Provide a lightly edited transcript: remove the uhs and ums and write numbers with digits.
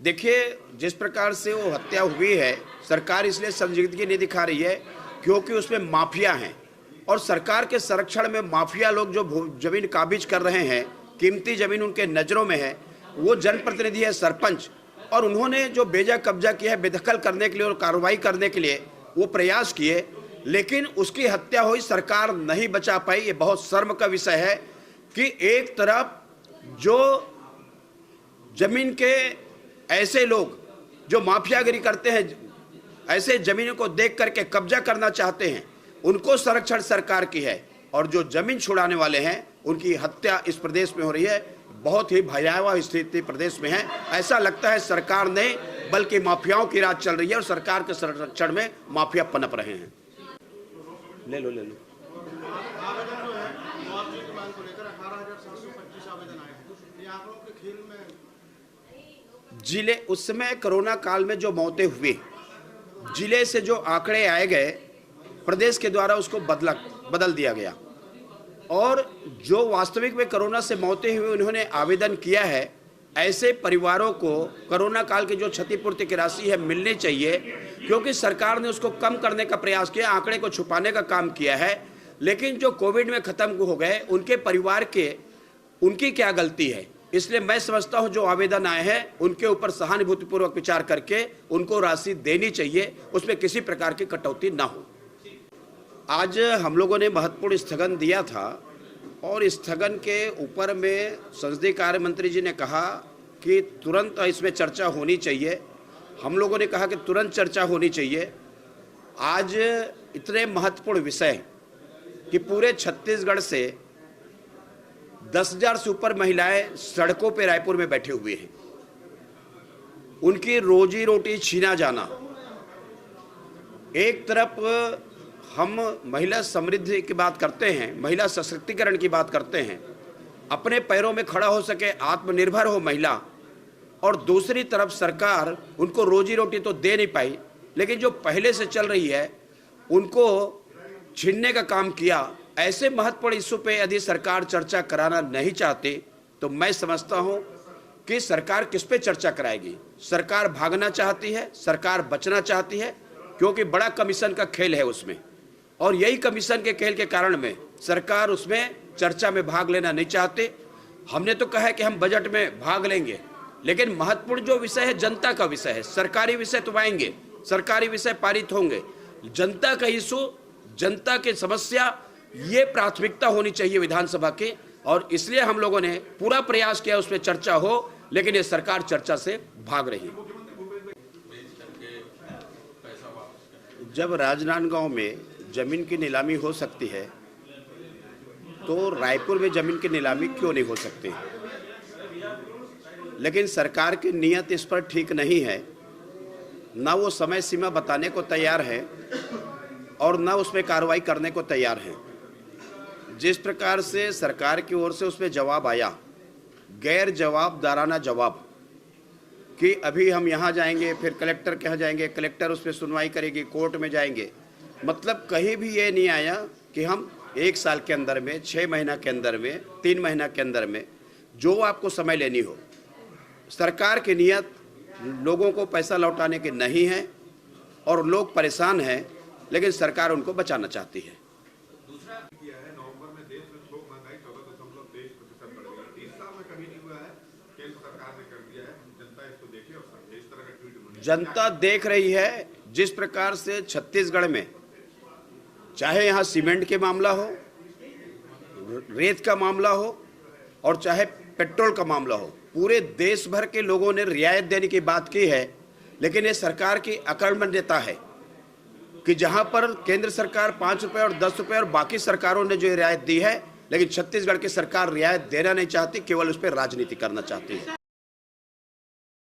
देखिए, जिस प्रकार से वो हत्या हुई है, सरकार इसलिए संजीदगी नहीं दिखा रही है क्योंकि उसमें माफिया हैं और सरकार के संरक्षण में माफिया लोग जो जमीन काबिज कर रहे हैं, कीमती जमीन उनके नज़रों में है। वो जनप्रतिनिधि है, सरपंच, और उन्होंने जो बेजा कब्जा किया है बेदखल करने के लिए और कार्रवाई करने के लिए वो प्रयास किए, लेकिन उसकी हत्या हुई, सरकार नहीं बचा पाई। ये बहुत शर्म का विषय है कि एक तरफ जो जमीन के ऐसे लोग जो माफियागिरी करते हैं, ऐसे जमीनों को देख करके कब्जा करना चाहते हैं, उनको संरक्षण सरकार की है, और जो जमीन छुड़ाने वाले हैं उनकी हत्या इस प्रदेश में हो रही है। बहुत ही भयावह स्थिति प्रदेश में है। ऐसा लगता है सरकार नहीं बल्कि माफियाओं की राज चल रही है और सरकार के संरक्षण में माफिया पनप रहे हैं। ले लो ले लो। जिले उस समय कोरोना काल में जो मौतें हुई, जिले से जो आंकड़े आए गए, प्रदेश के द्वारा उसको बदल दिया गया, और जो वास्तविक में कोरोना से मौतें हुई उन्होंने आवेदन किया है। ऐसे परिवारों को कोरोना काल की जो क्षतिपूर्ति की राशि है मिलनी चाहिए, क्योंकि सरकार ने उसको कम करने का प्रयास किया, आंकड़े को छुपाने का काम किया है। लेकिन जो कोविड में खत्म हो गए उनके परिवार के, उनकी क्या गलती है? इसलिए मैं समझता हूं जो आवेदन आए हैं उनके ऊपर सहानुभूतिपूर्वक विचार करके उनको राशि देनी चाहिए, उसमें किसी प्रकार की कटौती ना हो। आज हम लोगों ने महत्वपूर्ण स्थगन दिया था, और स्थगन के ऊपर में संसदीय कार्य मंत्री जी ने कहा कि तुरंत इसमें चर्चा होनी चाहिए। हम लोगों ने कहा कि तुरंत चर्चा होनी चाहिए। आज इतने महत्वपूर्ण विषय कि पूरे छत्तीसगढ़ से 10,000 से ऊपर महिलाएं सड़कों पे रायपुर में बैठे हुए हैं, उनकी रोजी रोटी छीना जाना। एक तरफ हम महिला समृद्धि की बात करते हैं, महिला सशक्तिकरण की बात करते हैं, अपने पैरों में खड़ा हो सके, आत्मनिर्भर हो महिला, और दूसरी तरफ सरकार उनको रोजी रोटी तो दे नहीं पाई, लेकिन जो पहले से चल रही है उनको छीनने का काम किया। ऐसे महत्वपूर्ण इश्यू पे यदि सरकार चर्चा कराना नहीं चाहती तो मैं समझता हूं कि सरकार किस पे चर्चा कराएगी। सरकार भागना चाहती है, सरकार बचना चाहती है, क्योंकि बड़ा कमीशन का खेल है उसमें, और यही कमीशन के खेल के कारण में सरकार उसमें चर्चा में भाग लेना नहीं चाहते। हमने तो कहा है कि हम बजट में भाग लेंगे, लेकिन महत्वपूर्ण जो विषय है जनता का विषय है। सरकारी विषय तो आएंगे, सरकारी विषय पारित होंगे, जनता का इशू, जनता की समस्या, ये प्राथमिकता होनी चाहिए विधानसभा की, और इसलिए हम लोगों ने पूरा प्रयास किया उसमें चर्चा हो, लेकिन ये सरकार चर्चा से भाग रही है। जब राजनांदगांव में जमीन की नीलामी हो सकती है तो रायपुर में जमीन की नीलामी क्यों नहीं हो सकती? लेकिन सरकार की नीयत इस पर ठीक नहीं है, ना वो समय सीमा बताने को तैयार है और ना उसमें कार्रवाई करने को तैयार है। जिस प्रकार से सरकार की ओर से उसमें जवाब आया, गैर जवाबदाराना जवाब, कि अभी हम यहाँ जाएंगे, फिर कलेक्टर के यहाँ जाएंगे, कलेक्टर उस पर सुनवाई करेगी, कोर्ट में जाएंगे, मतलब कहीं भी ये नहीं आया कि हम 1 साल के अंदर में, 6 महीना के अंदर में, 3 महीना के अंदर में जो आपको समय लेनी हो। सरकार की नियत लोगों को पैसा लौटाने की नहीं है, और लोग परेशान हैं, लेकिन सरकार उनको बचाना चाहती है। जनता देख रही है जिस प्रकार से छत्तीसगढ़ में, चाहे यहाँ सीमेंट के मामला हो, रेत का मामला हो, और चाहे पेट्रोल का मामला हो, पूरे देश भर के लोगों ने रियायत देने की बात की है। लेकिन ये सरकार की अकर्मण्यता है कि जहाँ पर केंद्र सरकार 5 रुपये और 10 रुपये और बाकी सरकारों ने जो रियायत दी है, लेकिन छत्तीसगढ़ की सरकार रियायत देना नहीं चाहती, केवल उस पर राजनीति करना चाहती है।